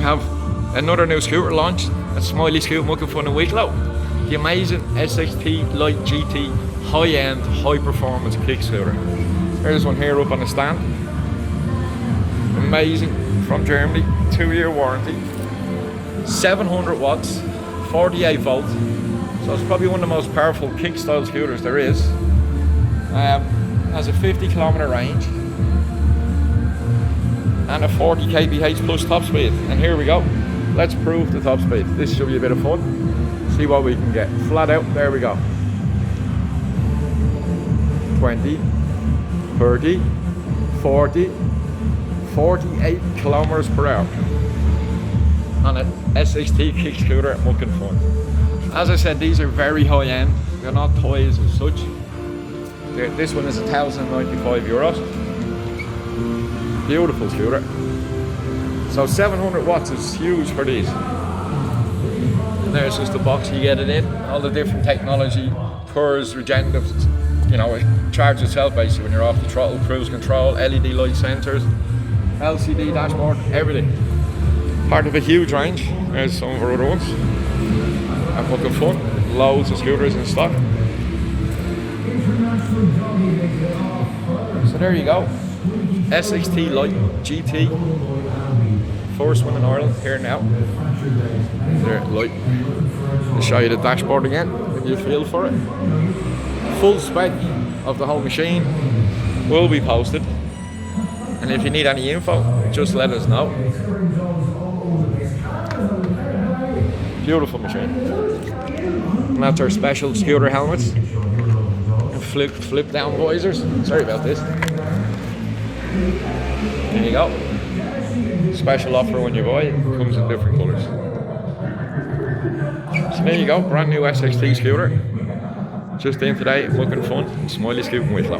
we have another new scooter launched at Smileyscoot, Muck and Fun in Wicklow. The amazing SXT LIGHT GT high-end, high-performance kick scooter. There's one here up on the stand. Amazing, from Germany, 2-year warranty. 700 watts, 48 volt. So it's probably one of the most powerful kick style scooters there is. Has a 50 kilometer range and a 40 KPH plus top speed. And here we go. Let's prove the top speed. This should be a bit of fun. See what we can get. Flat out, there we go. 20, 30, 40, 48 kilometers per hour on an SXT kick scooter at Muck and Fun. As I said, these are very high end. They're not toys as such. This one is €1,095. Beautiful scooter. So 700 watts is huge for these. And there's just the box you get it in. All the different technology, KERS, regenerative, you know, it charges itself basically when you're off the throttle, cruise control, LED light sensors, LCD dashboard, everything. Part of a huge range. There's some of our other ones. At Muck and Fun, loads of scooters in stock. So there you go. SXT LIGHT GT. First one in Ireland here now. There, light. I'll show you the dashboard again, give you a feel for it. Full spec of the whole machine will be posted. And if you need any info, just let us know. Beautiful machine. And that's our special scooter helmets. And flip down visors. Sorry about this. There you go. Special offer when you buy it. Comes in different colours. So there you go. Brand new SXT scooter. Just in today, Muck and Fun, Smileyscoot in Wicklow.